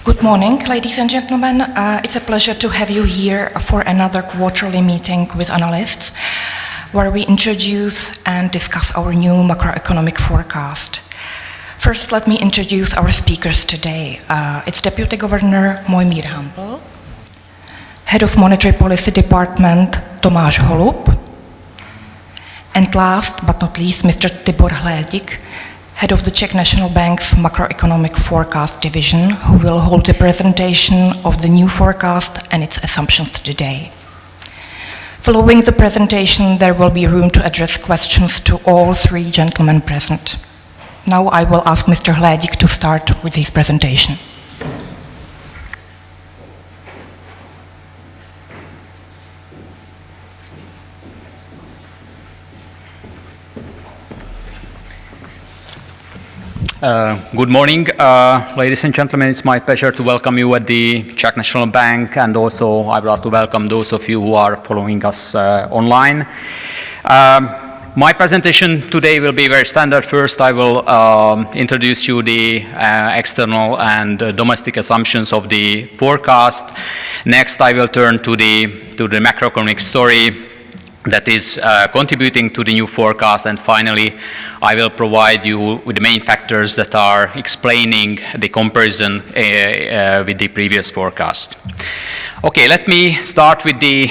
Good morning, ladies and gentlemen. It's a pleasure to have you here for another quarterly meeting with analysts, where we introduce and discuss our new macroeconomic forecast. First, let me introduce our speakers today. It's Deputy Governor Mojmír Hampl, Head of Monetary Policy Department Tomáš Holub, and last but not least, Mr. Tibor Hlédik, Head of the Czech National Bank's Macroeconomic Forecast Division, who will hold the presentation of the new forecast and its assumptions today. Following the presentation, there will be room to address questions to all three gentlemen present. Now I will ask Mr. Hlédik to start with his presentation. Good morning, ladies and gentlemen. It's my pleasure to welcome you at the Czech National Bank, and also I would like to welcome those of you who are following us online. My presentation today will be very standard. First, I will introduce you the external and domestic assumptions of the forecast. Next, I will turn to the macroeconomic story that is contributing to the new forecast, and finally I will provide you with the main factors that are explaining the comparison with the previous forecast. Okay, let me start with the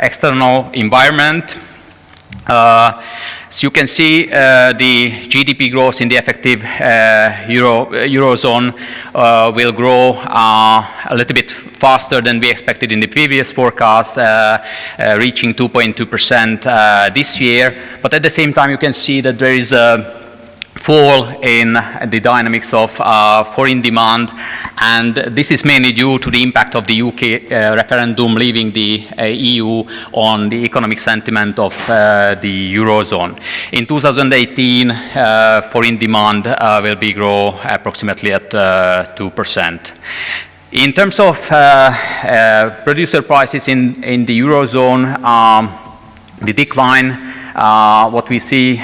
external environment. As you can see, the GDP growth in the effective Eurozone will grow a little bit faster than we expected in the previous forecast, reaching 2.2% this year. But at the same time, you can see that there is a fall in the dynamics of foreign demand, and this is mainly due to the impact of the UK referendum leaving the EU on the economic sentiment of the Eurozone. In 2018, foreign demand will be grow approximately at 2%. In terms of producer prices in the Eurozone, the decline what we see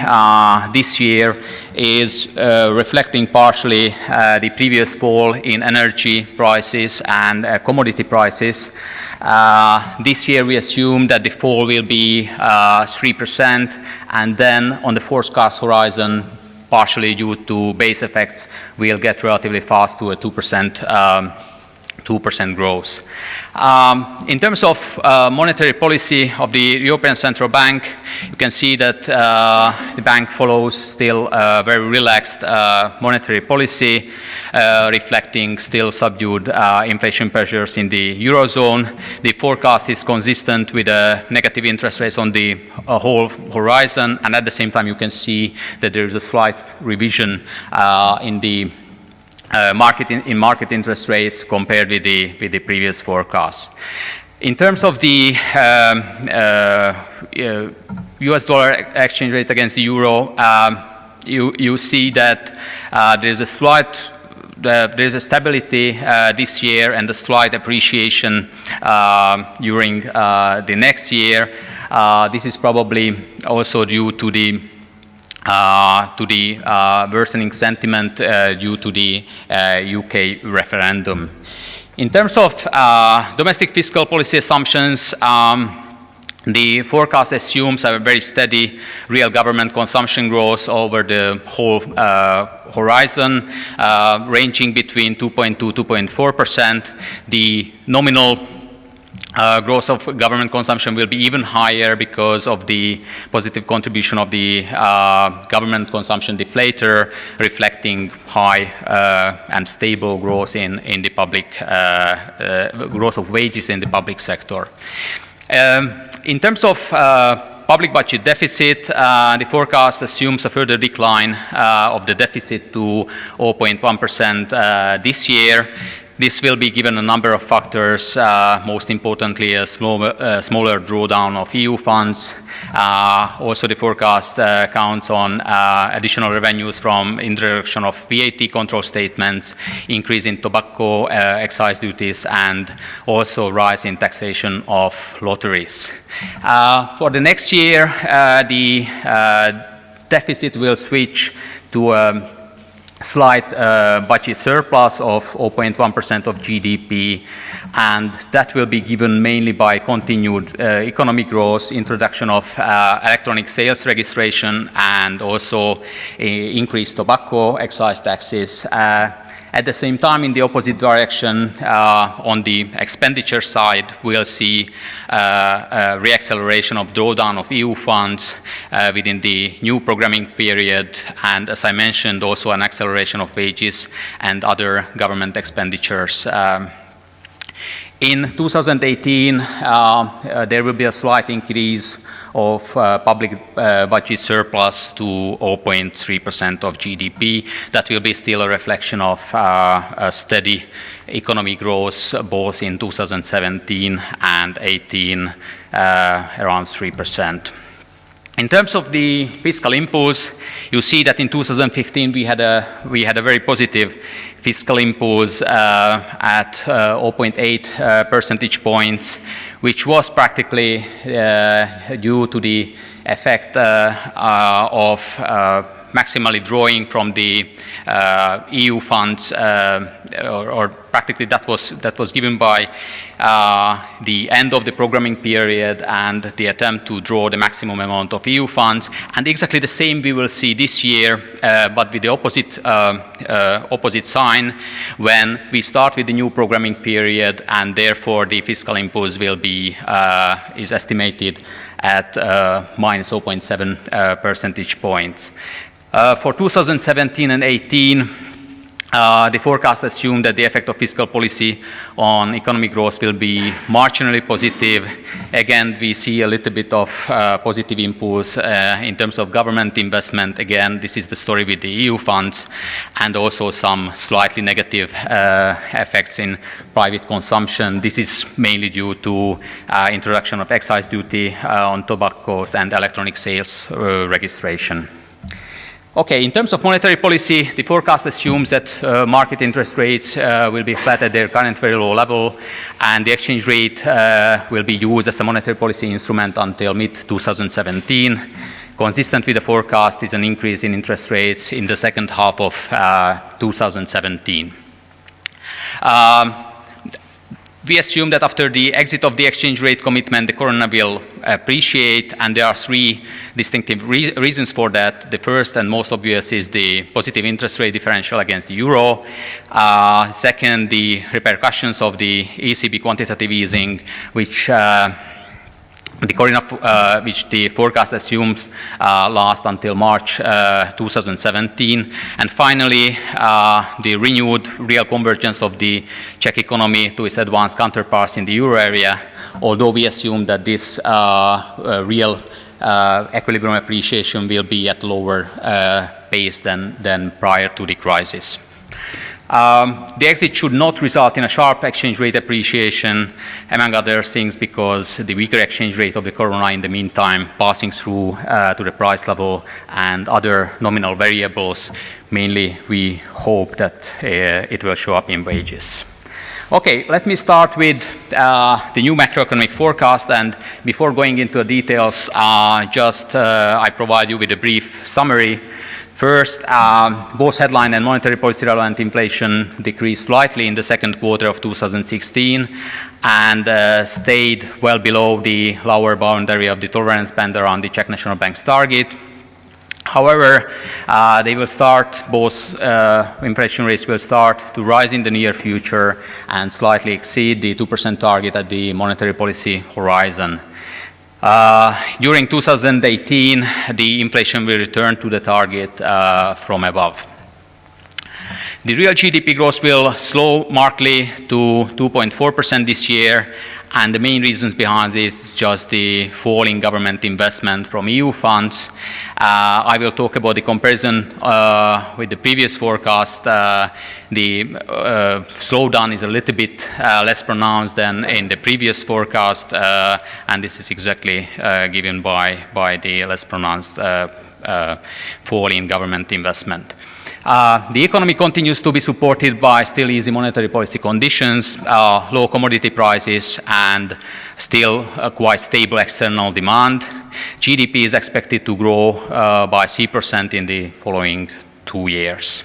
this year is reflecting partially the previous fall in energy prices and commodity prices. This year we assume that the fall will be 3%, and then on the forecast horizon, partially due to base effects, we'll get relatively fast to a 2% growth. In terms of monetary policy of the European Central Bank, you can see that the bank follows still very relaxed monetary policy, reflecting still subdued inflation pressures in the Eurozone. The forecast is consistent with negative interest rates on the whole horizon, and at the same time you can see that there is a slight revision in the market interest rates compared with the previous forecast. In terms of the US dollar exchange rate against the euro, you see that there is a stability this year and a slight appreciation during the next year. This is probably also due to the worsening sentiment due to the UK referendum. In terms of domestic fiscal policy assumptions, the forecast assumes a very steady real government consumption growth over the whole horizon, ranging between 2.2% to 2.4%. The nominal growth of government consumption will be even higher because of the positive contribution of the government consumption deflator, reflecting high and stable growth in the public growth of wages in the public sector. In terms of public budget deficit, the forecast assumes a further decline of the deficit to 0.1% this year. This will be given a number of factors, most importantly a smaller drawdown of EU funds. Also the forecast counts on additional revenues from introduction of VAT control statements, increase in tobacco excise duties, and also rise in taxation of lotteries. For the next year, the deficit will switch to slight budget surplus of 0.1% of GDP, and that will be given mainly by continued economic growth, introduction of electronic sales registration, and also increased tobacco excise taxes. At the same time, in the opposite direction, on the expenditure side, we'll see a reacceleration of drawdown of EU funds within the new programming period, and as I mentioned, also an acceleration of wages and other government expenditures. In 2018, there will be a slight increase of public budget surplus to 0.3% of GDP. That will be still a reflection of a steady economic growth, both in 2017 and 18, around 3%. In terms of the fiscal impulse, you see that in 2015 we had a very positive fiscal impulse at 0.8 percentage points, which was practically due to the effect of maximally drawing from the EU funds, or practically that was given by the end of the programming period and the attempt to draw the maximum amount of EU funds. And exactly the same we will see this year, but with the opposite sign, when we start with the new programming period, and therefore the fiscal impulse will be is estimated at minus 0.7 percentage points. For 2017 and 18, the forecast assumed that the effect of fiscal policy on economic growth will be marginally positive. Again, we see a little bit of positive impulse in terms of government investment. Again, this is the story with the EU funds, and also some slightly negative effects in private consumption. This is mainly due to introduction of excise duty on tobaccos and electronic sales registration. Okay, in terms of monetary policy, the forecast assumes that market interest rates will be flat at their current very low level, and the exchange rate will be used as a monetary policy instrument until mid-2017. Consistent with the forecast is an increase in interest rates in the second half of 2017. We assume that after the exit of the exchange rate commitment, the koruna will appreciate, and there are three distinctive reasons for that. The first and most obvious is the positive interest rate differential against the euro. Second, the repercussions of the ECB quantitative easing, which which the forecast assumes last until March 2017. And finally, the renewed real convergence of the Czech economy to its advanced counterparts in the euro area, although we assume that this real equilibrium appreciation will be at lower pace than prior to the crisis. The exit should not result in a sharp exchange rate appreciation, among other things, because the weaker exchange rate of the koruna in the meantime passing through to the price level and other nominal variables. Mainly, we hope that it will show up in wages. Okay, let me start with the new macroeconomic forecast, and before going into the details, I provide you with a brief summary. First, both headline and monetary policy relevant inflation decreased slightly in the second quarter of 2016 and stayed well below the lower boundary of the tolerance band around the Czech National Bank's target. However, they will start, both inflation rates will start to rise in the near future and slightly exceed the 2% target at the monetary policy horizon. During 2018, the inflation will return to the target from above. The real GDP growth will slow markedly to 2.4% this year, and the main reasons behind this is just the fall in government investment from EU funds. I will talk about the comparison with the previous forecast. The slowdown is a little bit less pronounced than in the previous forecast, and this is exactly given by the less pronounced fall in government investment. The economy continues to be supported by still easy monetary policy conditions, low commodity prices, and still quite stable external demand. GDP is expected to grow by 3% in the following 2 years.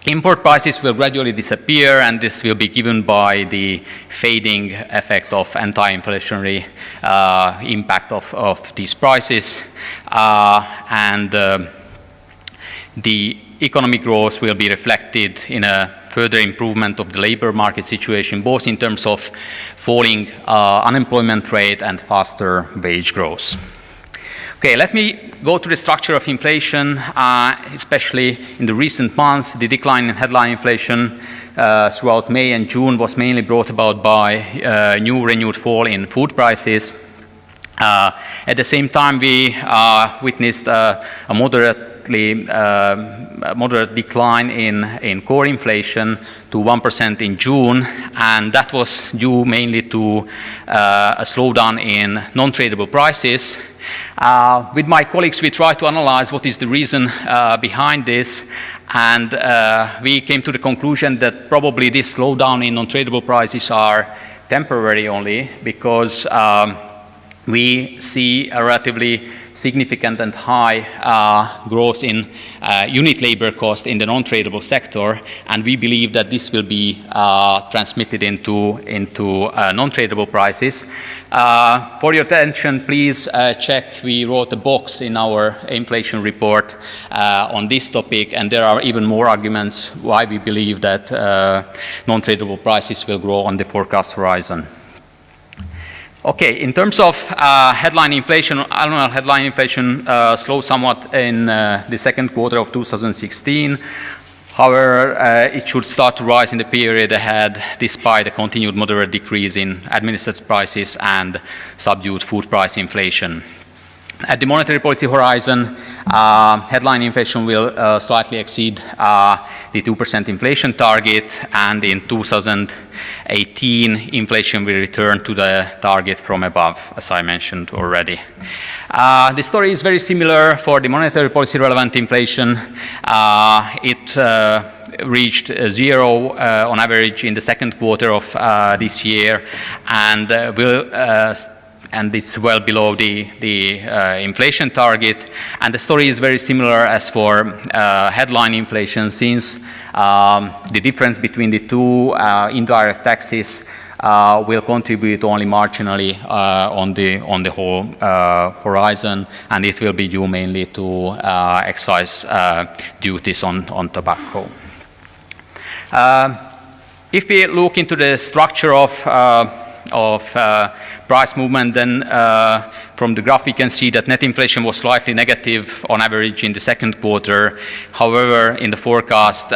Import prices will gradually disappear, and this will be given by the fading effect of anti-inflationary impact of these prices. And the economic growth will be reflected in a further improvement of the labor market situation, both in terms of falling unemployment rate and faster wage growth. Okay, let me go to the structure of inflation, especially in the recent months. The decline in headline inflation throughout May and June was mainly brought about by new renewed fall in food prices. At the same time, we witnessed a moderate decline in core inflation to 1% in June, and that was due mainly to a slowdown in non-tradable prices. With my colleagues, we tried to analyze what is the reason behind this, and we came to the conclusion that probably this slowdown in non-tradable prices are temporary only, because we see a relatively significant and high growth in unit labor cost in the non-tradable sector, and we believe that this will be transmitted into non-tradable prices. For your attention, please check, we wrote a box in our inflation report on this topic, and there are even more arguments why we believe that non-tradable prices will grow on the forecast horizon. Okay, in terms of headline inflation, annual headline inflation slowed somewhat in the second quarter of 2016. However, it should start to rise in the period ahead, despite a continued moderate decrease in administrative prices and subdued food price inflation. At the monetary policy horizon, headline inflation will slightly exceed the 2% inflation target, and in 2018, inflation will return to the target from above, as I mentioned already. The story is very similar for the monetary policy relevant inflation. It reached zero on average in the second quarter of this year, and and it's well below the inflation target. And the story is very similar as for headline inflation, since the difference between the two indirect taxes will contribute only marginally on the whole horizon, and it will be due mainly to excise duties on tobacco. If we look into the structure of price movement, then from the graph we can see that net inflation was slightly negative on average in the second quarter. However, in the forecast,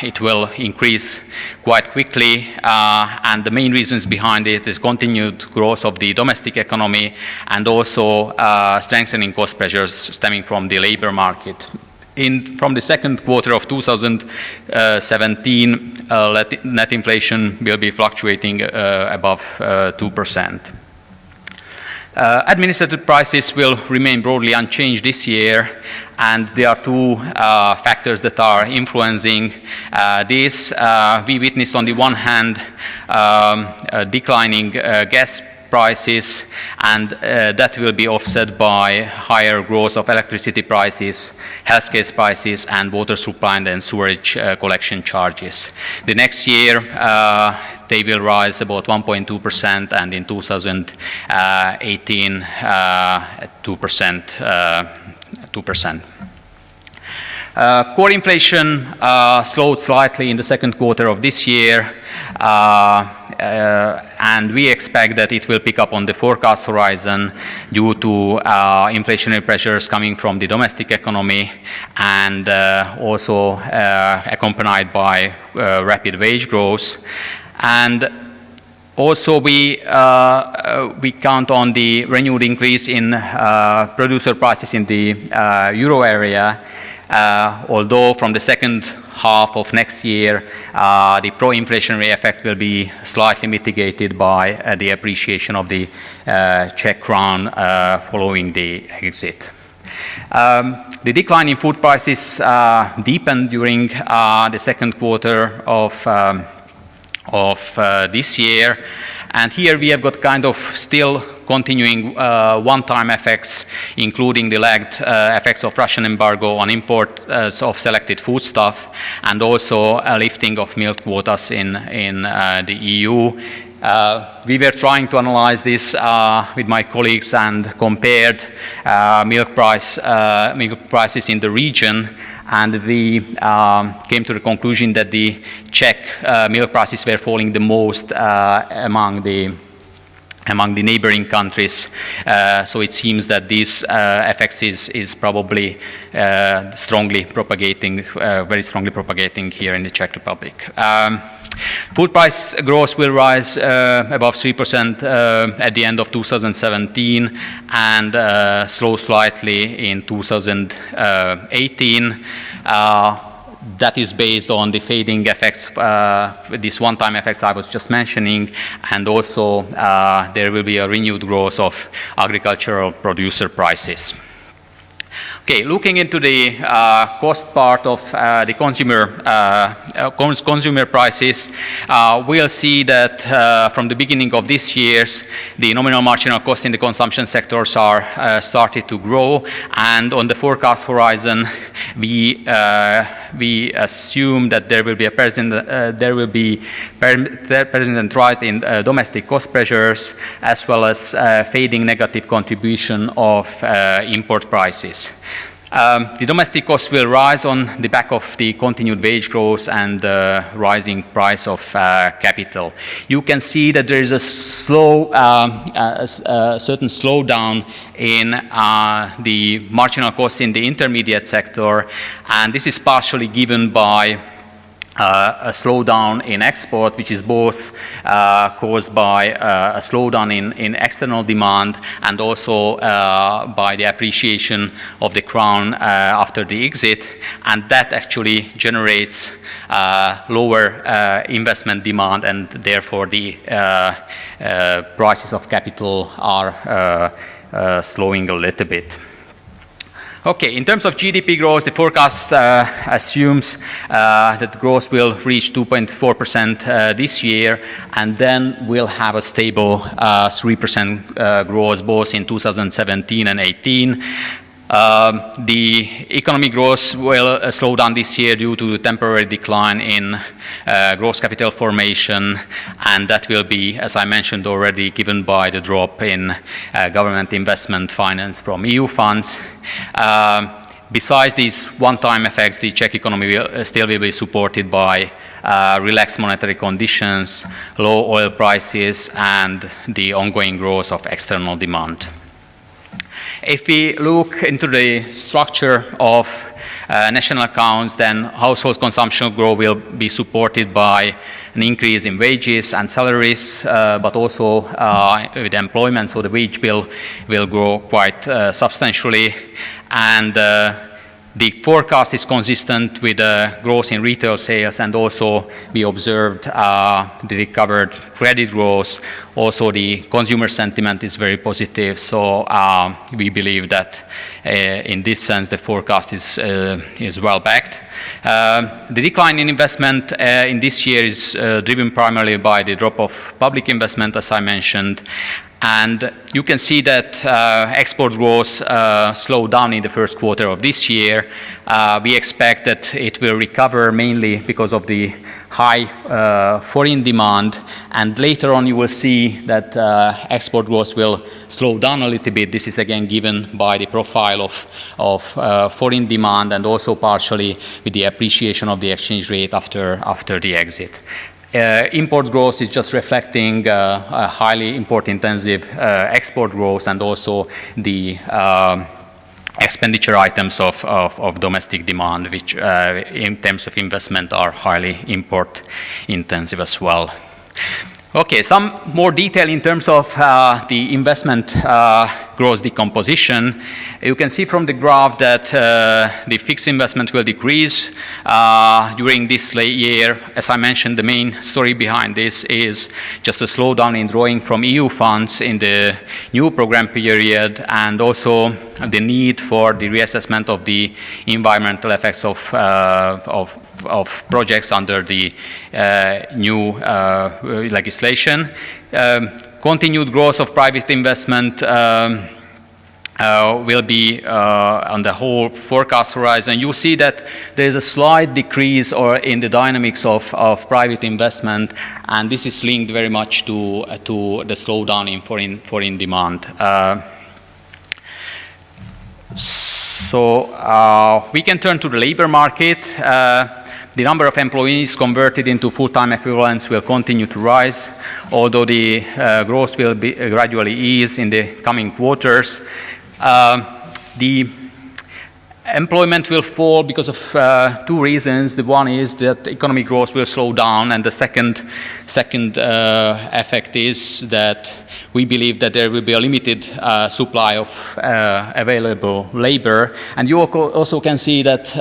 it will increase quite quickly, and the main reasons behind it is continued growth of the domestic economy and also strengthening cost pressures stemming from the labor market. From the second quarter of 2017, net inflation will be fluctuating above 2%. Administrative prices will remain broadly unchanged this year, and there are two factors that are influencing this. We witnessed on the one hand declining gas prices, and that will be offset by higher growth of electricity prices, healthcare prices, and water supply and sewerage collection charges. The next year, they will rise about 1.2%, and in 2018, 2%. Core inflation slowed slightly in the second quarter of this year, and we expect that it will pick up on the forecast horizon due to inflationary pressures coming from the domestic economy, and also accompanied by rapid wage growth. And also, we count on the renewed increase in producer prices in the euro area, although from the second half of next year, the pro-inflationary effect will be slightly mitigated by the appreciation of the Czech crown following the exit. The decline in food prices deepened during the second quarter of this year, And here we have got kind of still continuing one-time effects, including the lagged effects of Russian embargo on imports of selected foodstuff, and also a lifting of milk quotas in the EU. We were trying to analyze this with my colleagues and compared milk prices in the region, and we came to the conclusion that the Czech milk prices were falling the most among the neighboring countries. So it seems that this effects is probably very strongly propagating here in the Czech Republic. Food price growth will rise above 3% at the end of 2017 and slow slightly in 2018. That is based on the fading effects, these one-time effects I was just mentioning, and also there will be a renewed growth of agricultural producer prices. Okay, looking into the cost part of the consumer prices, we'll see that from the beginning of this year, the nominal marginal costs in the consumption sectors are started to grow, and on the forecast horizon, we assume that there will be a persistent rise in domestic cost pressures, as well as fading negative contribution of import prices. The domestic costs will rise on the back of the continued wage growth and rising price of capital. You can see that there is a certain slowdown in the marginal costs in the intermediate sector, and this is partially given by a slowdown in export, which is both caused by a slowdown in external demand and also by the appreciation of the crown after the exit, and that actually generates lower investment demand, and therefore the prices of capital are slowing a little bit. Okay, in terms of GDP growth, the forecast assumes that growth will reach 2.4% this year, and then we'll have a stable 3% growth both in 2017 and 18. The economic growth will slow down this year due to temporary decline in gross capital formation, and that will be, as I mentioned already, given by the drop in government investment finance from EU funds. Besides these one-time effects, the Czech economy will still be supported by relaxed monetary conditions, low oil prices, and the ongoing growth of external demand. If we look into the structure of national accounts, then household consumption growth will be supported by an increase in wages and salaries, but also with employment, so the wage bill will grow quite substantially. And the forecast is consistent with the growth in retail sales, and also we observed the recovered credit growth. Also, the consumer sentiment is very positive, so we believe that in this sense the forecast is well backed. The decline in investment in this year is driven primarily by the drop of public investment, as I mentioned. And you can see that export growth slowed down in the first quarter of this year. We expect that it will recover mainly because of the high foreign demand, and later on you will see that export growth will slow down a little bit. This is again given by the profile of foreign demand, and also partially with the appreciation of the exchange rate after the exit. Import growth is just reflecting a highly import-intensive export growth, and also the expenditure items of domestic demand, which in terms of investment are highly import-intensive as well. Okay, some more detail in terms of the investment growth decomposition. You can see from the graph that the fixed investment will decrease during this year. As I mentioned, the main story behind this is just a slowdown in drawing from EU funds in the new program period, and also the need for the reassessment of the environmental effects of projects under the new legislation. Continued growth of private investment will be on the whole forecast horizon. You see that there is a slight decrease in the dynamics of private investment, and this is linked very much to the slowdown in foreign demand. So we can turn to the labor market. The number of employees converted into full-time equivalents will continue to rise, although the growth will be gradually ease in the coming quarters. The employment will fall because of two reasons. The one is that economic growth will slow down, and the second effect is that we believe that there will be a limited supply of available labor. And you also can see that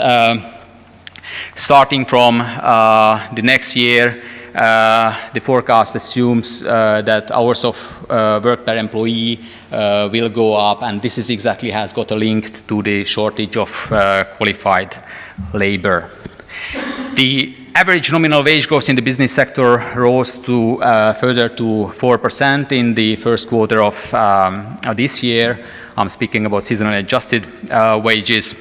starting from the next year, the forecast assumes that hours of work per employee will go up, and this is exactly has got a link to the shortage of qualified labor. The average nominal wage growth in the business sector rose further to 4% in the first quarter of this year. I'm speaking about seasonally adjusted wages.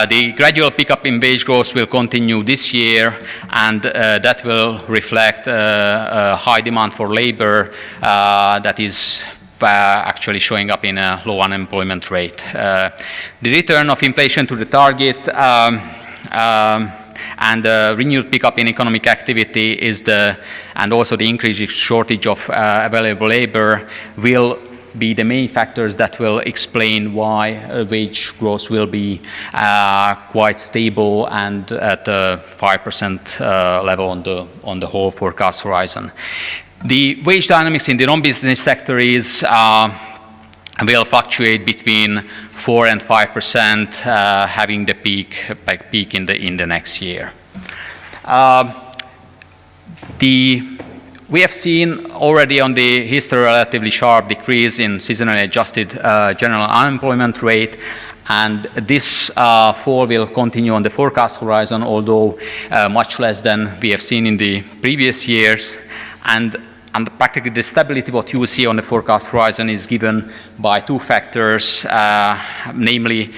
The gradual pickup in wage growth will continue this year, and that will reflect a high demand for labor that is actually showing up in a low unemployment rate. The return of inflation to the target and the renewed pickup in economic activity and also the increasing shortage of available labor will be the main factors that will explain why wage growth will be quite stable and at a 5% level on the whole forecast horizon. The wage dynamics in the non-business sector will fluctuate between 4 and 5%, having the peak in the next year. We have seen already on the history a relatively sharp decrease in seasonally adjusted general unemployment rate, and this fall will continue on the forecast horizon, although much less than we have seen in the previous years. And practically the stability what you will see on the forecast horizon is given by two factors, namely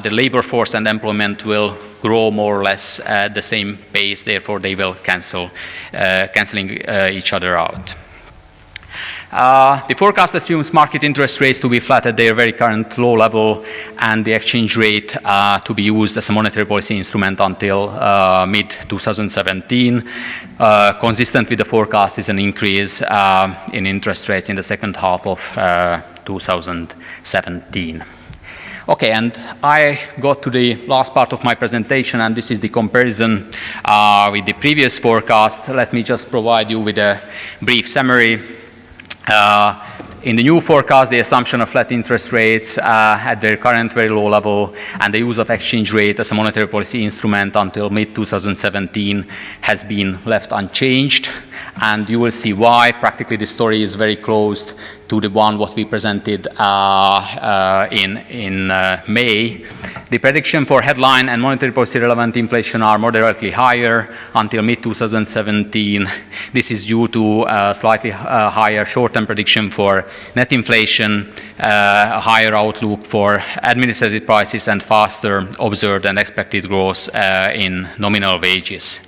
the labor force and employment will grow more or less at the same pace, therefore they will cancelling each other out. The forecast assumes market interest rates to be flat at their very current low level, and the exchange rate to be used as a monetary policy instrument until mid-2017. Consistent with the forecast is an increase in interest rates in the second half of 2017. Okay, and I got to the last part of my presentation, and this is the comparison with the previous forecast. Let me just provide you with a brief summary. In the new forecast, the assumption of flat interest rates at their current very low level and the use of exchange rate as a monetary policy instrument until mid-2017 has been left unchanged. And you will see why. Practically, the story is very close to the one what we presented in May. The prediction for headline and monetary policy relevant inflation are moderately higher until mid-2017. This is due to a slightly higher short-term prediction for net inflation, a higher outlook for administrative prices, and faster observed and expected growth in nominal wages.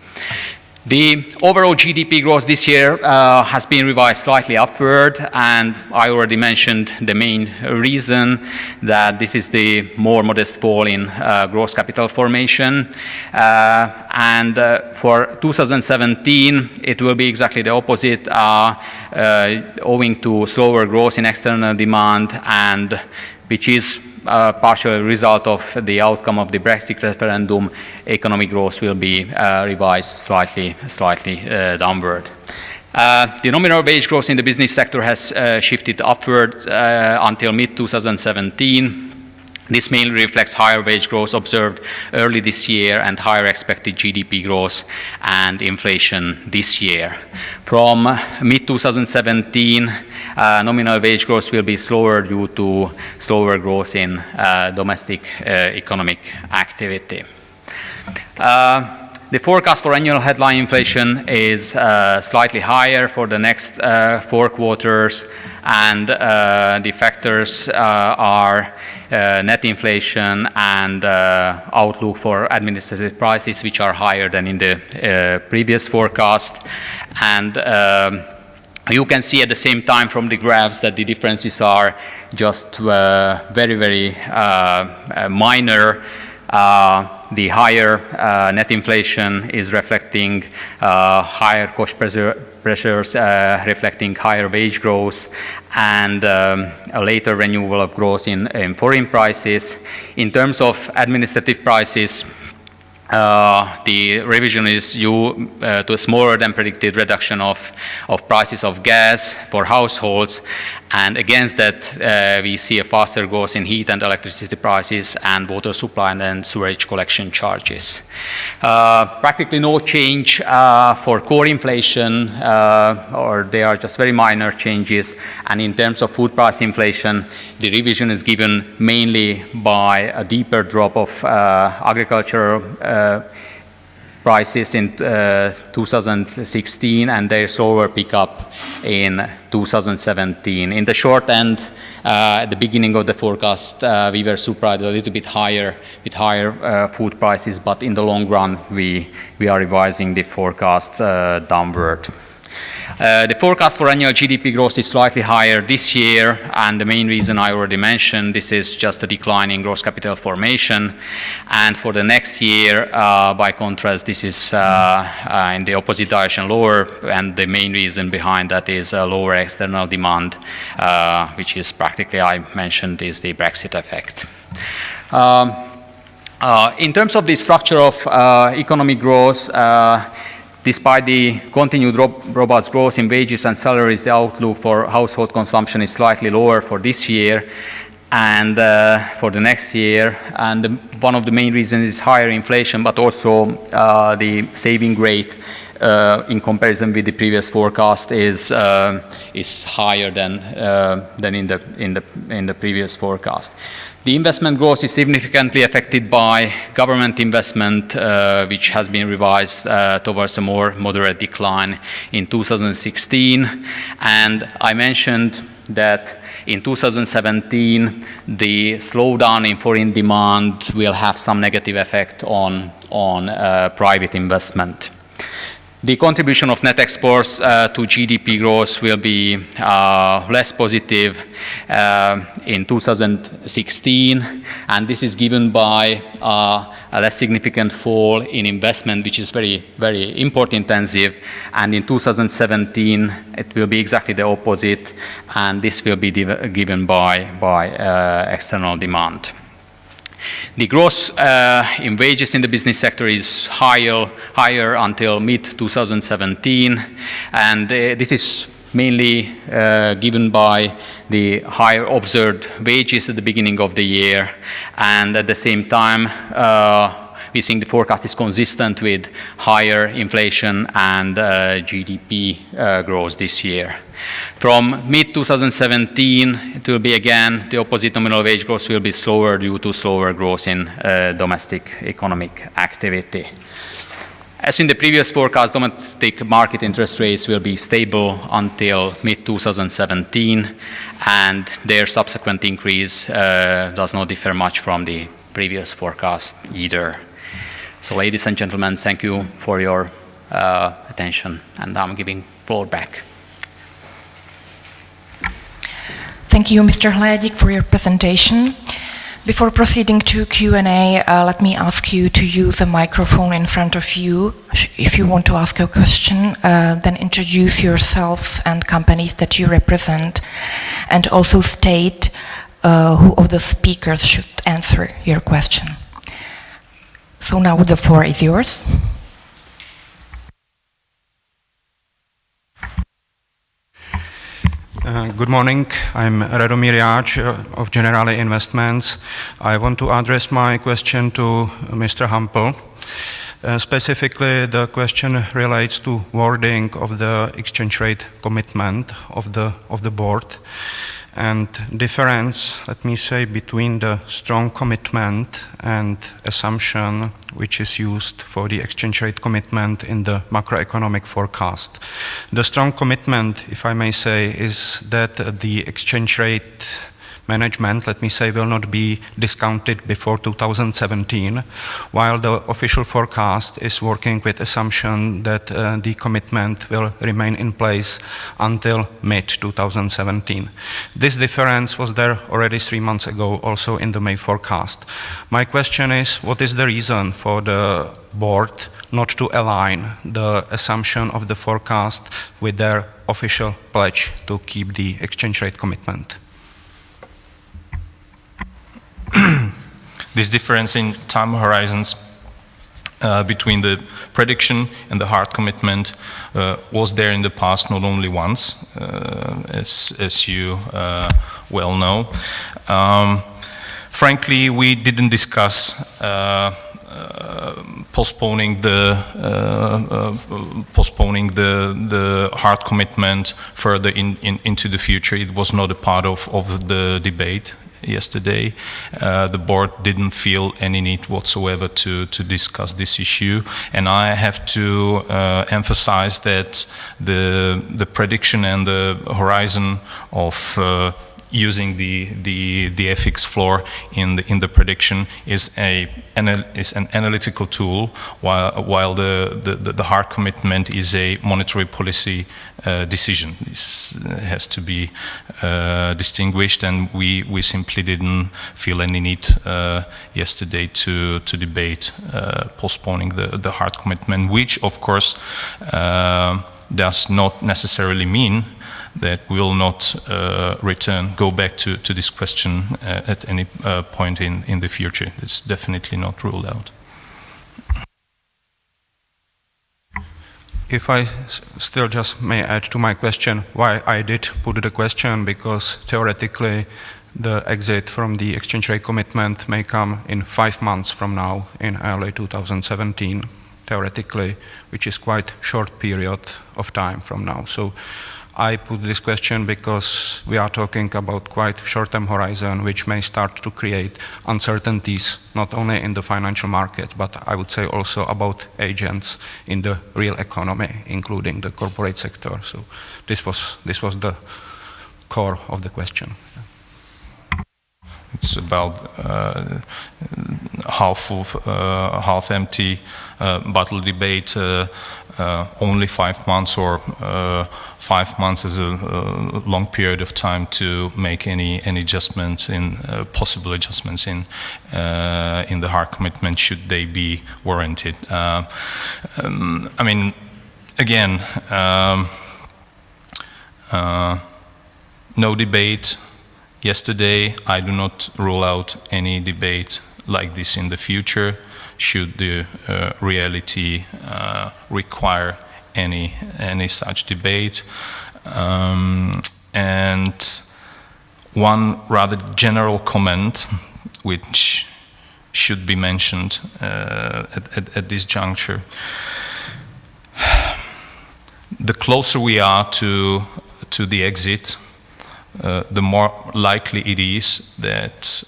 The overall GDP growth this year has been revised slightly upward, and I already mentioned the main reason that this is the more modest fall in gross capital formation. And for 2017, it will be exactly the opposite, owing to slower growth in external demand, and which is a partial result of the outcome of the Brexit referendum. Economic growth will be revised slightly downward. The nominal wage growth in the business sector has shifted upward until mid-2017. This mainly reflects higher wage growth observed early this year and higher expected GDP growth and inflation this year. From mid-2017, nominal wage growth will be slower due to slower growth in domestic economic activity. The forecast for annual headline inflation is slightly higher for the next 4 quarters, and the factors are net inflation and outlook for administrative prices, which are higher than in the previous forecast. And you can see at the same time from the graphs that the differences are just very, very minor. The higher net inflation is reflecting higher cost pressures, reflecting higher wage growth, and a later renewal of growth in foreign prices. In terms of administrative prices, the revision is due to a smaller than predicted reduction of prices of gas for households, and against that we see a faster growth in heat and electricity prices and water supply and then sewage collection charges. Practically no change for core inflation, or they are just very minor changes. And in terms of food price inflation, the revision is given mainly by a deeper drop of agricultural prices in 2016 and their slower pickup in 2017. In the short end, at the beginning of the forecast, we were surprised a little bit higher with higher food prices, but in the long run, we are revising the forecast downward. The forecast for annual GDP growth is slightly higher this year, and the main reason I already mentioned, this is just a decline in gross capital formation. And for the next year, by contrast, this is in the opposite direction, lower, and the main reason behind that is lower external demand, which is practically, I mentioned, is the Brexit effect. In terms of the structure of economic growth, despite the continued robust growth in wages and salaries, the outlook for household consumption is slightly lower for this year and for the next year. And one of the main reasons is higher inflation, but also the saving rate in comparison with the previous forecast is higher than in the previous forecast. The investment growth is significantly affected by government investment, which has been revised towards a more moderate decline in 2016. And I mentioned that in 2017, the slowdown in foreign demand will have some negative effect on private investment. The contribution of net exports to GDP growth will be less positive in 2016, and this is given by a less significant fall in investment, which is very, very import intensive, and in 2017 it will be exactly the opposite, and this will be given by external demand. The growth in wages in the business sector is higher until mid-2017, and this is mainly given by the higher observed wages at the beginning of the year, and at the same time we think the forecast is consistent with higher inflation and GDP growth this year. From mid-2017, it will be again the opposite. Nominal wage growth will be slower due to slower growth in domestic economic activity. As in the previous forecast, domestic market interest rates will be stable until mid-2017, and their subsequent increase does not differ much from the previous forecast either. So, ladies and gentlemen, thank you for your attention, and I'm giving the floor back. Thank you, Mr. Hledík, for your presentation. Before proceeding to Q&A, let me ask you to use the microphone in front of you. If you want to ask a question, then introduce yourselves and companies that you represent, and also state who of the speakers should answer your question. So now the floor is yours. Good morning. I'm Radomír Jáč of Generali Investments. I want to address my question to Mr. Hampel. Specifically, the question relates to wording of the exchange rate commitment of the board and difference, let me say, between the strong commitment and assumption which is used for the exchange rate commitment in the macroeconomic forecast. The strong commitment, if I may say, is that the exchange rate management, let me say, will not be discounted before 2017, while the official forecast is working with assumption that the commitment will remain in place until mid-2017. This difference was there already 3 months ago, also in the May forecast. My question is, what is the reason for the board not to align the assumption of the forecast with their official pledge to keep the exchange rate commitment? This difference in time horizons between the prediction and the hard commitment was there in the past, not only once, as you well know. Frankly, we didn't discuss postponing the hard commitment further into the future. It was not a part of the debate yesterday. The board didn't feel any need whatsoever to discuss this issue, and I have to emphasize that the prediction and the horizon of using the FX floor in the prediction is an analytical tool, while the hard commitment is a monetary policy decision. This has to be distinguished, and we simply didn't feel any need yesterday to debate postponing the hard commitment, which of course does not necessarily mean that we will not go back to this question at any point in the future. It's definitely not ruled out. If I still just may add to my question, why I did put the question, because theoretically the exit from the exchange rate commitment may come in 5 months from now, in early 2017, theoretically, which is quite short period of time from now. So I put this question because we are talking about quite short-term horizon, which may start to create uncertainties, not only in the financial markets, but I would say also about agents in the real economy, including the corporate sector. So this was the core of the question. It's about half empty bottle debate. Only 5 months, or 5 months is a long period of time to make any adjustments in possible adjustments in the hard commitment, should they be warranted. I mean, again, no debate yesterday. I do not rule out any debate like this in the future, should the reality require any such debate. And one rather general comment which should be mentioned at this juncture. The closer we are to the exit, the more likely it is that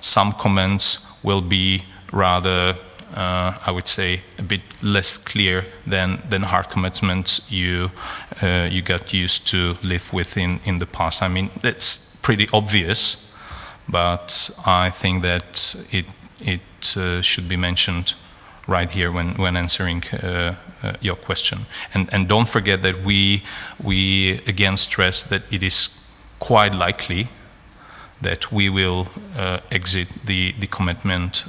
some comments will be rather, I would say, a bit less clear than hard commitments you got used to live with in the past. I mean, that's pretty obvious, but I think that it should be mentioned right here when answering your question. And don't forget that we again stress that it is quite likely that we will exit the commitment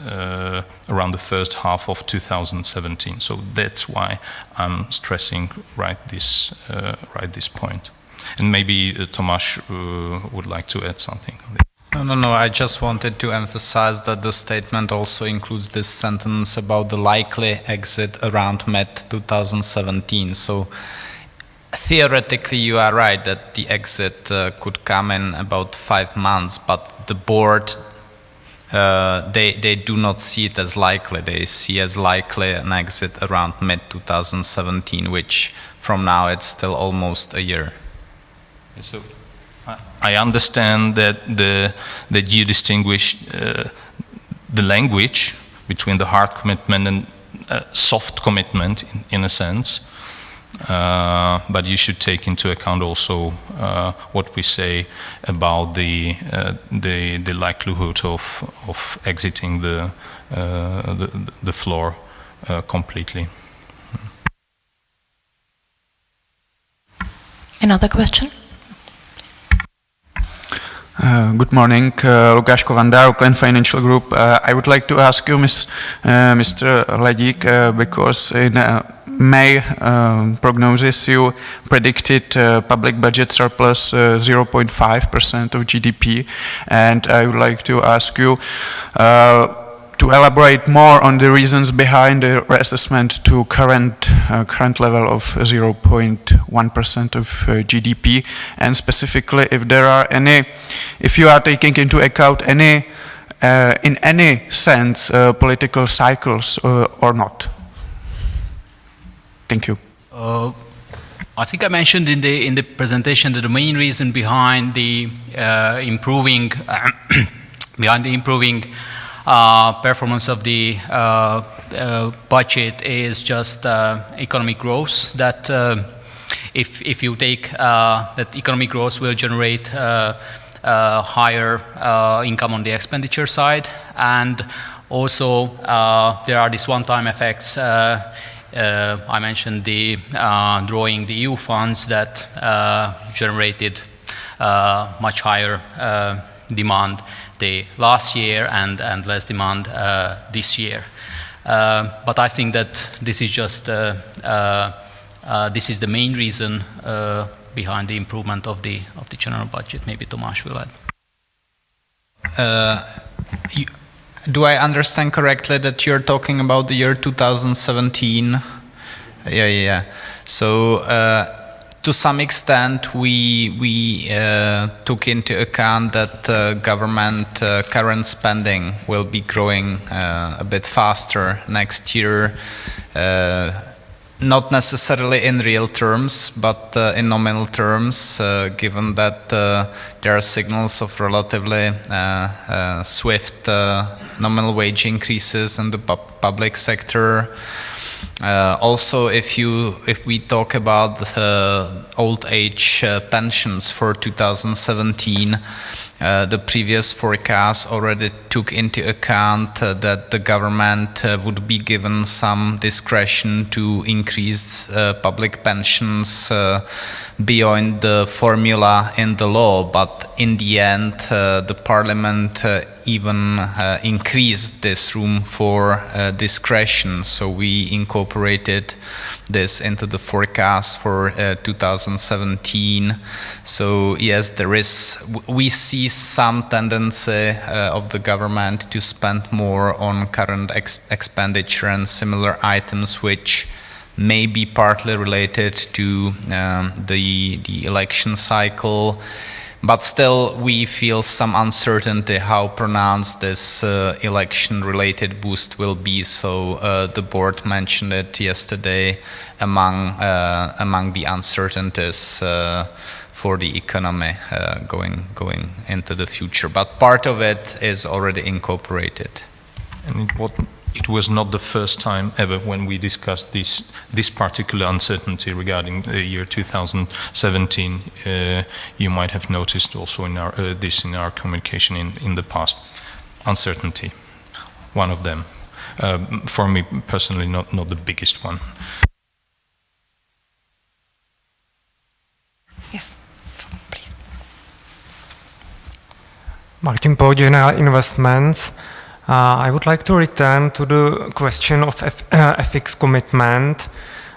around the first half of 2017. So that's why I'm stressing right this point. And maybe Tomáš would like to add something on this. No, I just wanted to emphasize that the statement also includes this sentence about the likely exit around mid-2017. So theoretically, you are right that the exit could come in about 5 months, but the board, they do not see it as likely. They see as likely an exit around mid-2017, which from now it's still almost a year. So I understand that you distinguish the language between the hard commitment and soft commitment in a sense, but you should take into account also what we say about the likelihood of exiting the floor completely. Another question? Good morning, Lukáš Kovanda, Oakland Financial Group. I would like to ask you, Mr. Ledík, because in May prognosis you predicted public budget surplus 0.5% of GDP, and I would like to ask you to elaborate more on the reasons behind the reassessment to current level of 0.1% of GDP, and specifically if you are taking into account any in any sense political cycles or not. Thank you. I think I mentioned in the presentation that the main reason behind the improving performance of the budget is just economic growth. That if you take that economic growth will generate higher income on the expenditure side, and also there are these one-time effects. I mentioned the drawing the EU funds that generated much higher demand the last year and less demand this year. But I think that this is just this is the main reason behind the improvement of the general budget. Maybe Tomáš will add. Do I understand correctly that you're talking about the year 2017? Yeah. So to some extent, we took into account that government current spending will be growing a bit faster next year. Not necessarily in real terms, but in nominal terms, given that there are signals of relatively swift nominal wage increases in the public sector. Also, if we talk about old age pensions for 2017, the previous forecast already took into account that the government would be given some discretion to increase public pensions beyond the formula in the law, but in the end the parliament even increased this room for discretion, so we incorporated this into the forecast for 2017. So yes, we see some tendency of the government to spend more on current expenditure and similar items, which may be partly related to the election cycle. But still, we feel some uncertainty how pronounced this election-related boost will be. So the board mentioned it yesterday among the uncertainties for the economy going into the future. But part of it is already incorporated. And it was not the first time ever when we discussed this particular uncertainty regarding the year 2017. You might have noticed also in our communication in the past. Uncertainty, one of them. For me personally, not the biggest one. Yes, please. Martin Po, General Investments. I would like to return to the question of FX commitment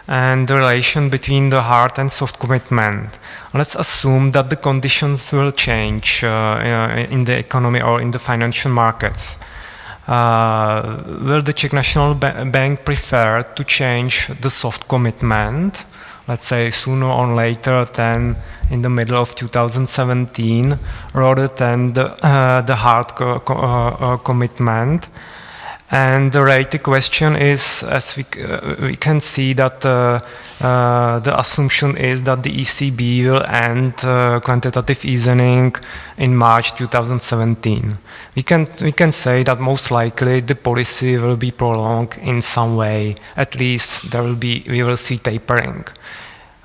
and the relation between the hard and soft commitment. Let's assume that the conditions will change in the economy or in the financial markets. Will the Czech National Bank prefer to change the soft commitment let's say sooner or later than in the middle of 2017, rather than the hard commitment. And the related question is, as we can see that the assumption is that the ECB will end quantitative easing in March 2017. We can say that most likely the policy will be prolonged in some way. At least we will see tapering.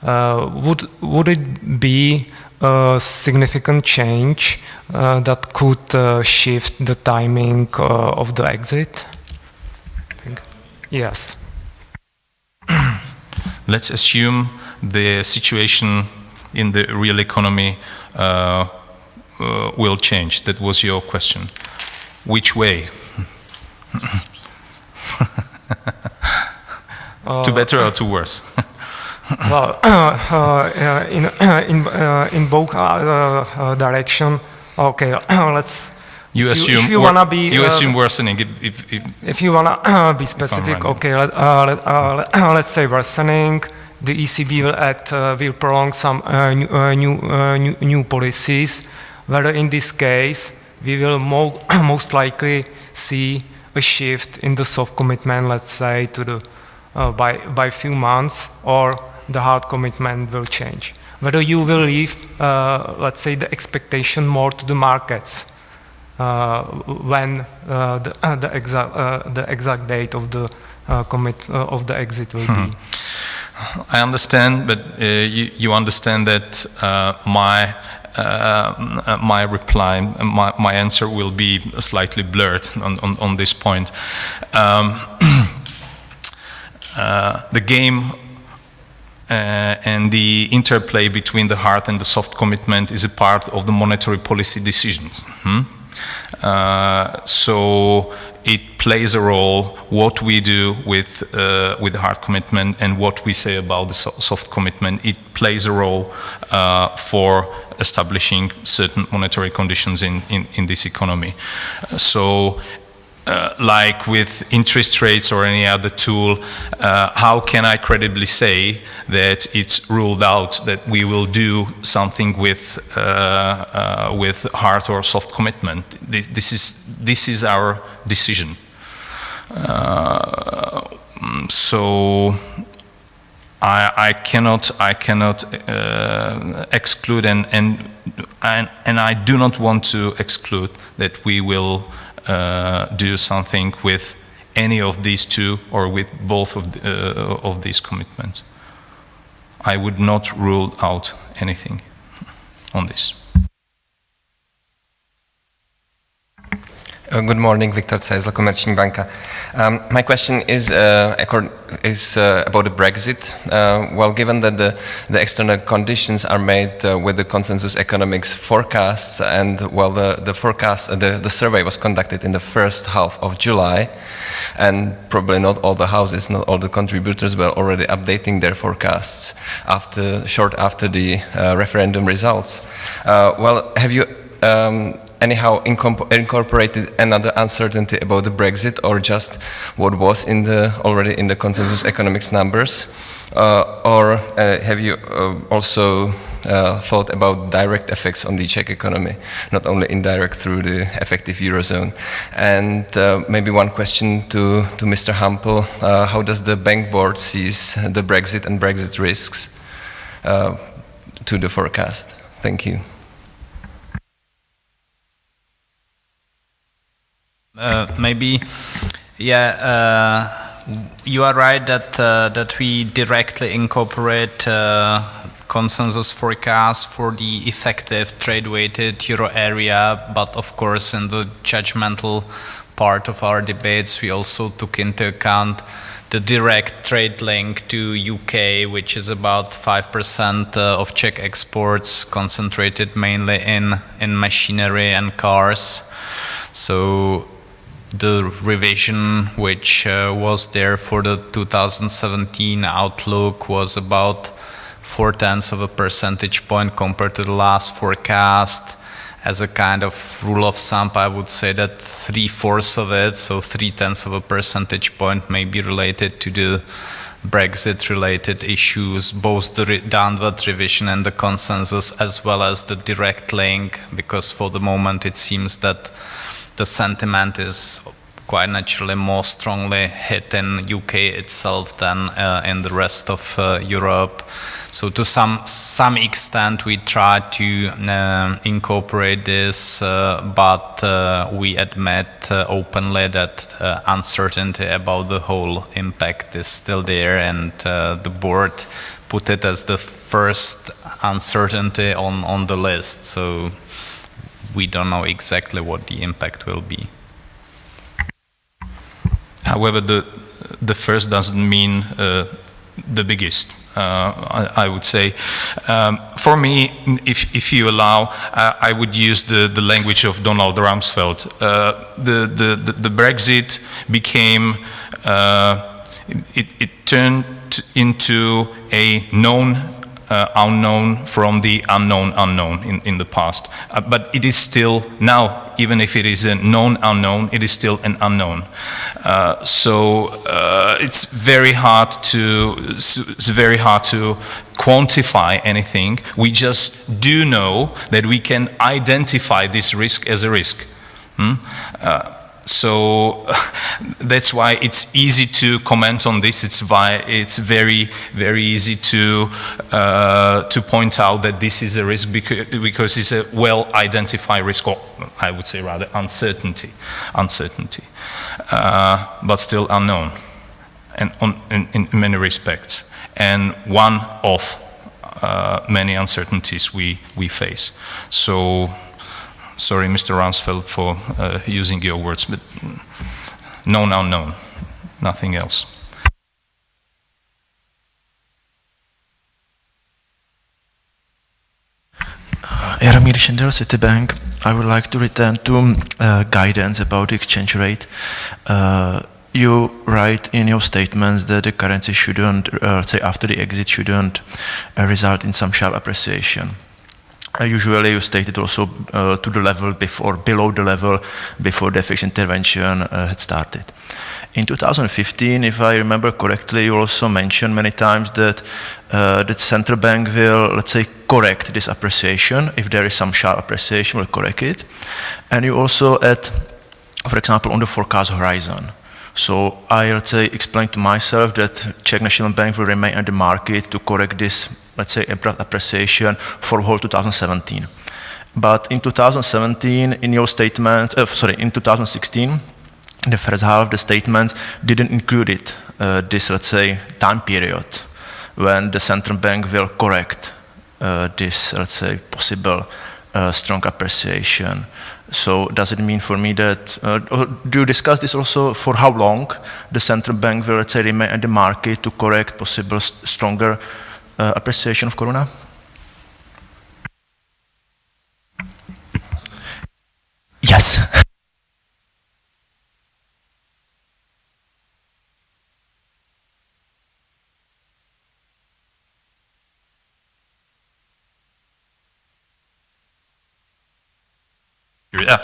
Would it be a significant change that could shift the timing of the exit? Yes. Let's assume the situation in the real economy will change. That was your question. Which way? To better or to worse? Well, in both direction. Okay, let's. You assume worsening. If you wanna be specific, okay. Let's say worsening. The ECB will prolong some new policies. Whether in this case we will most likely see a shift in the soft commitment, let's say to the by few months, or the hard commitment will change. Whether you will leave, let's say, the expectation more to the markets when the exact date of the of the exit will be. I understand, but you understand that my reply, my answer will be slightly blurred on this point. The game and the interplay between the hard and the soft commitment is a part of the monetary policy decisions. So it plays a role what we do with the hard commitment and what we say about the soft commitment. It plays a role for establishing certain monetary conditions in this economy. So like with interest rates or any other tool, how can I credibly say that it's ruled out that we will do something with hard or soft commitment? This is our decision. So I cannot exclude and I do not want to exclude that we will do something with any of these two or with both of these commitments. I would not rule out anything on this. Good morning, Viktor Cejzl, Komerční banka. My question is about the Brexit. Well, given that the external conditions are made with the consensus economics forecasts, and well, the survey was conducted in the first half of July, and probably not all the houses, not all the contributors were already updating their forecasts short after the referendum results. Well, have you anyhow incorporated another uncertainty about the Brexit, or just what was already in the consensus economics numbers? Or have you also thought about direct effects on the Czech economy, not only indirect through the effective Eurozone? And maybe one question to Mr. Hampel, how does the bank board sees the Brexit and Brexit risks to the forecast? Thank you. You are right that we directly incorporate consensus forecast for the effective trade-weighted euro area, but of course in the judgmental part of our debates we also took into account the direct trade link to UK, which is about 5% of Czech exports, concentrated mainly in machinery and cars. So the revision which was there for the 2017 outlook was about 0.4 percentage point compared to the last forecast. As a kind of rule of thumb, I would say that 3/4 of it, so 0.3 percentage point, may be related to the Brexit-related issues, both the downward revision and the consensus, as well as the direct link, because for the moment it seems that the sentiment is quite naturally more strongly hit in UK itself than in the rest of Europe. So to some extent we try to incorporate this, but we admit openly that uncertainty about the whole impact is still there, and the board put it as the first uncertainty on the list. So we don't know exactly what the impact will be. However, the first doesn't mean the biggest. I would say, for me, if you allow, I would use the language of Donald Rumsfeld. The Brexit became, it turned into a known unknown from the unknown in the past. But it is still now, even if it is a known unknown, it is still an unknown. So it's very hard to quantify anything. We just do know that we can identify this risk as a risk. So that's why it's easy to comment on this. It's very, very easy to point out that this is a risk because it's a well-identified risk, or I would say rather uncertainty, but still unknown, and in many respects, and one of many uncertainties we face. So. Sorry, Mr. Rumsfeld, for using your words, but known unknown, nothing else. Jaromír Šindel, Citibank. I would like to return to guidance about the exchange rate. You write in your statements that the currency shouldn't, say after the exit, shouldn't result in some sharp appreciation. Usually you state it also to the level before, below the level before the FX intervention had started. In 2015, if I remember correctly, you also mentioned many times that the central bank will, let's say, correct this appreciation. If there is some sharp appreciation, will correct it. And you also add, for example, on the forecast horizon. So I, let's say, explained to myself that Czech National Bank will remain at the market to correct this, let's say, appreciation for whole 2017. But in 2017, in your statement, in 2016, the first half of the statement didn't include it, this, let's say, time period when the central bank will correct this, let's say, possible strong appreciation. So does it mean for me that, do you discuss this also for how long the central bank will, let's say, remain at the market to correct possible stronger appreciation of koruna? Yes.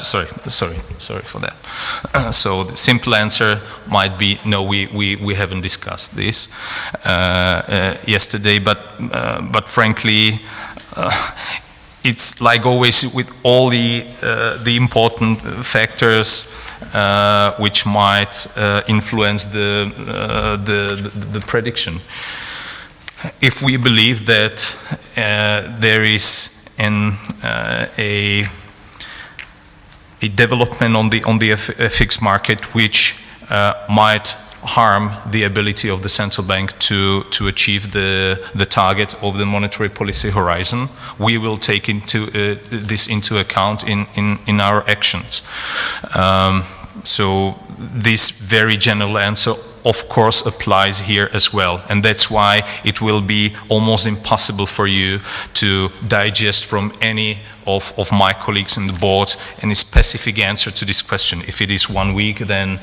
Sorry for that. So the simple answer might be no. We haven't discussed this yesterday, but frankly, it's like always with all the important factors which might influence the prediction. If we believe that there is a development on the FX market which might harm the ability of the central bank to achieve the target of the monetary policy horizon, we will take this into account in our actions. So this very general answer of course applies here as well, and that's why it will be almost impossible for you to digest from any of my colleagues in the board any specific answer to this question. If it is 1 week, then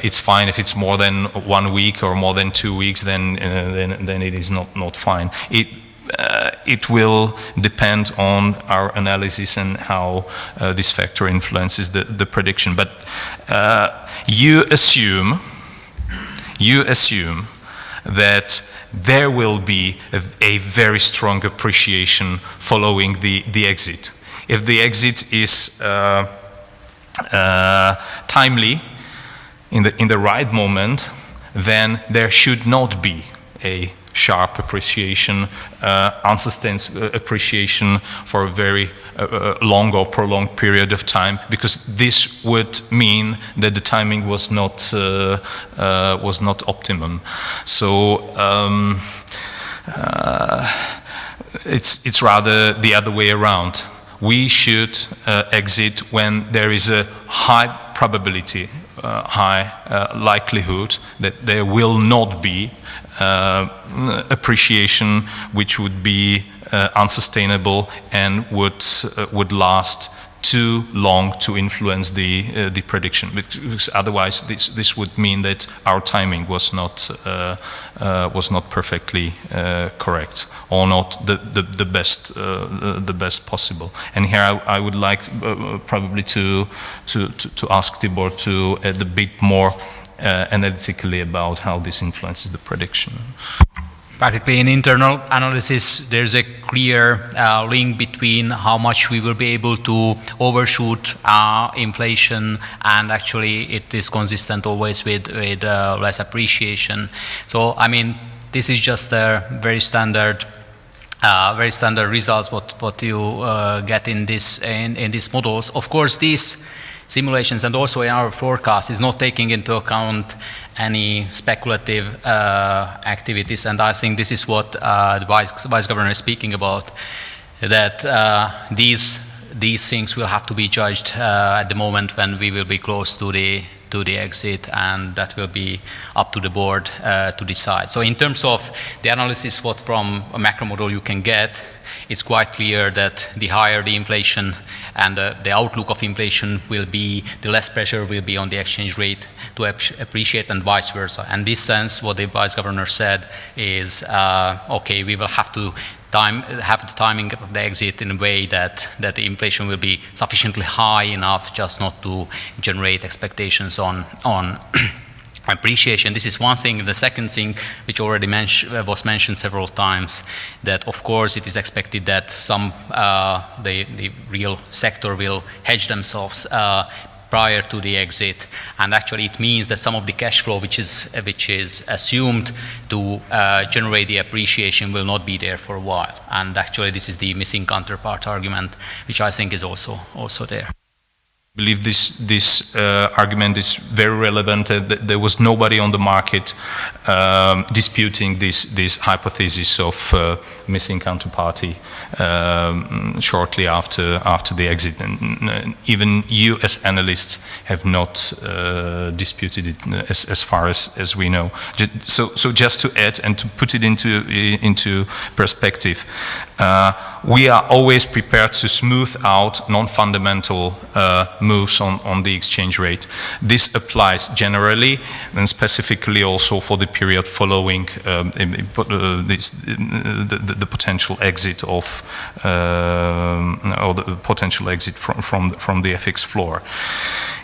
it's fine. If it's more than 1 week or more than 2 weeks, then it is not fine. It will depend on our analysis and how this factor influences the prediction. But you assume that there will be a very strong appreciation following the exit. If the exit is timely, in the right moment, then there should not be a sharp appreciation, unsustained appreciation for a very long or prolonged period of time, because this would mean that the timing was not optimum. So it's rather the other way around. We should exit when there is a high probability, high likelihood that there will not be appreciation which would be unsustainable and would last too long to influence the prediction, because otherwise this would mean that our timing was not perfectly correct, or not the best possible. And here I would like probably to ask Tibor to add a bit more analytically about how this influences the prediction. Practically in internal analysis, there's a clear link between how much we will be able to overshoot inflation, and actually it is consistent always with less appreciation. So, I mean, this is just a very standard results what you get in these models. Of course, these simulations and also in our forecast is not taking into account any speculative activities, and I think this is what the Vice Governor is speaking about, that these things will have to be judged at the moment when we will be close to the exit, and that will be up to the board to decide. So in terms of the analysis, what from a macro model you can get, it's quite clear that the higher the inflation and the outlook of inflation will be, the less pressure will be on the exchange rate to appreciate, and vice versa. And in this sense, what the Vice Governor said is, okay, we will have to have the timing of the exit in a way that the inflation will be sufficiently high enough just not to generate expectations on appreciation. This is one thing. The second thing, which already was mentioned several times, that of course it is expected that the real sector will hedge themselves prior to the exit, and actually it means that some of the cash flow which is assumed to generate the appreciation will not be there for a while, and actually this is the missing counterpart argument, which I think is also there. I believe this argument is very relevant. There was nobody on the market disputing this hypothesis of missing counterparty shortly after the exit. And even you as analysts have not disputed it as far as we know. So just to add and to put it into perspective, we are always prepared to smooth out non-fundamental moves on the exchange rate. This applies generally and specifically also for the period following the potential exit of or the potential exit from the FX floor.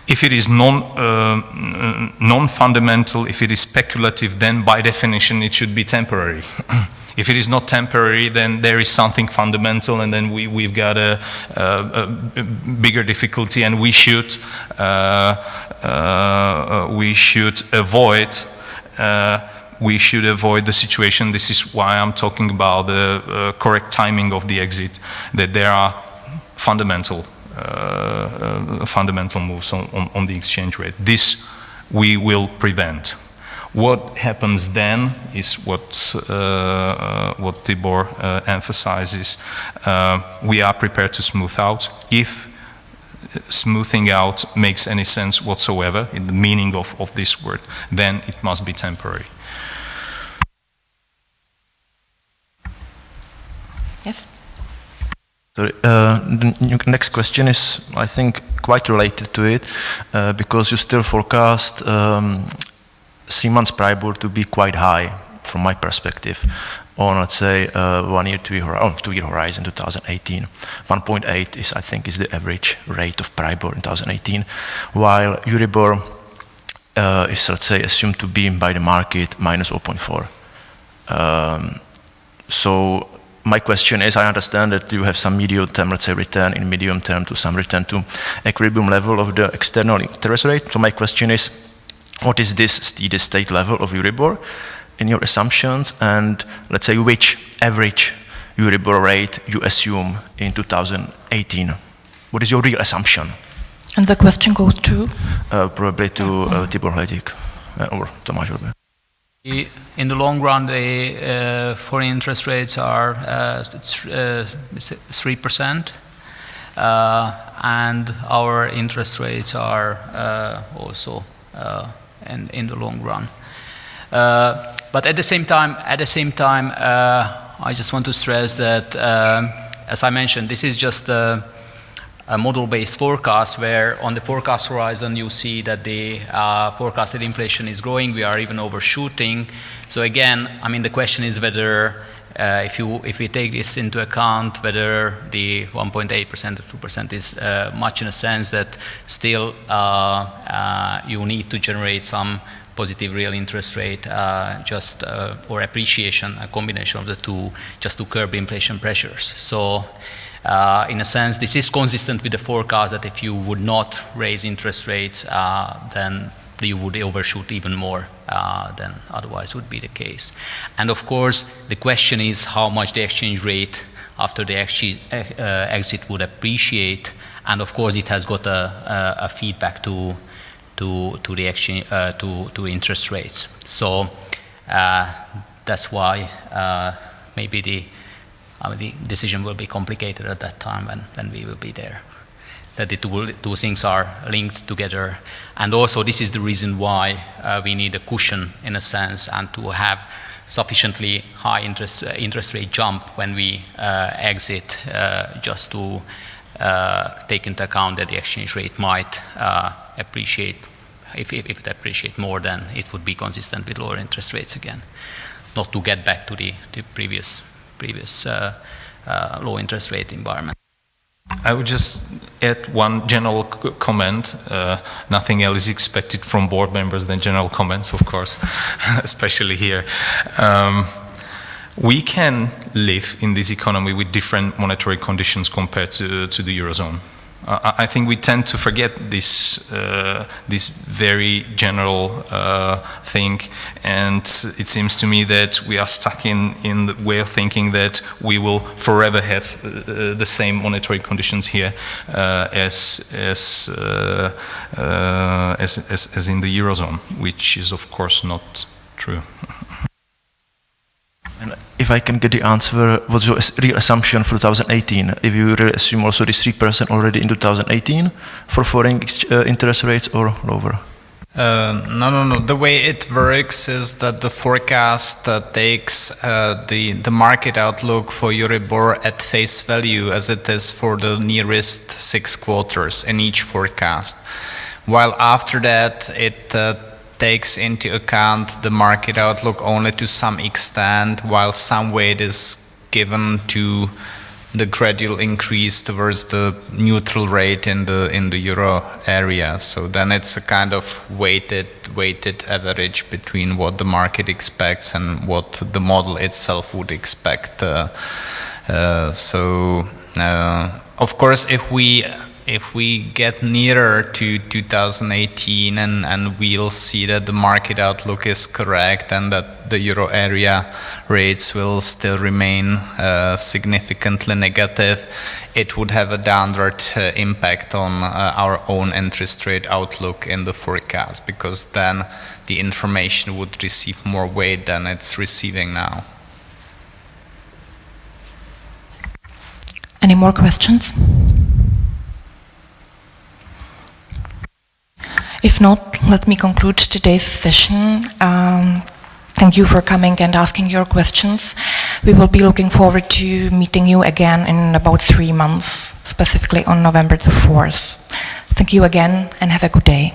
If it is non-fundamental, if it is speculative, then by definition it should be temporary. If it is not temporary, then there is something fundamental, and then we've got a bigger difficulty, and we should avoid the situation. This is why I'm talking about the correct timing of the exit, that there are fundamental moves on the exchange rate. This we will prevent. What happens then is what Tibor emphasizes. We are prepared to smooth out. If smoothing out makes any sense whatsoever in the meaning of this word, then it must be temporary. Yes. So, the next question is, I think, quite related to it, because you still forecast 3 months PRIBOR to be quite high, from my perspective, on, let's say, 1 year, 2 year horizon, 2018. 1.8 is, I think, is the average rate of PRIBOR in 2018, while Euribor is, let's say, assumed to be by the market minus 0.4. So my question is, I understand that you have some medium term, let's say return in medium term to some return to equilibrium level of the external interest rate. So my question is, what is this steady state level of Euribor in your assumptions, and let's say which average Euribor rate you assume in 2018? What is your real assumption? And the question goes to? Probably to Tibor Hledík or Tomáš Vrba. In the long run, the foreign interest rates are 3%, and our interest rates are also in the long run. But at the same time, I just want to stress that, as I mentioned, this is just a model-based forecast, where on the forecast horizon you see that the forecasted inflation is growing. We are even overshooting. So again, I mean, the question is whether, if we take this into account, whether the 1.8% or 2% is much, in a sense that still you need to generate some positive real interest rate, or appreciation, a combination of the two, just to curb inflation pressures. So in a sense, this is consistent with the forecast that if you would not raise interest rates, then you would overshoot even more than otherwise would be the case. And of course, the question is how much the exchange rate after the exit would appreciate, and of course it has got a feedback to the exchange to interest rates. So that's why maybe the decision will be complicated at that time when we will be there. That the two things are linked together, and also this is the reason why we need a cushion, in a sense, and to have sufficiently high interest rate jump when we exit, just to take into account that the exchange rate might appreciate. If it appreciates more, then it would be consistent with lower interest rates again, not to get back to the previous low interest rate environment. I would just add one general comment. Nothing else is expected from board members than general comments, of course, especially here. We can live in this economy with different monetary conditions compared to the Eurozone. I think we tend to forget this very general thing, and it seems to me that we are stuck in the way of thinking that we will forever have the same monetary conditions here as in the Eurozone, which is of course not true. And if I can get the answer, what's your real assumption for 2018? If you really assume also this 3% already in 2018 for foreign interest rates, or lower? No. The way it works is that the forecast takes the market outlook for Euribor at face value as it is for the nearest 6 quarters in each forecast. While after that it takes into account the market outlook only to some extent, while some weight is given to the gradual increase towards the neutral rate in the euro area. So then it's a kind of weighted average between what the market expects and what the model itself would expect. Of course, if we get nearer to 2018 and we'll see that the market outlook is correct and that the euro area rates will still remain significantly negative, it would have a downward impact on our own interest rate outlook in the forecast, because then the information would receive more weight than it's receiving now. Any more questions? If not, let me conclude today's session. Thank you for coming and asking your questions. We will be looking forward to meeting you again in about 3 months, specifically on November the 4th. Thank you again and have a good day.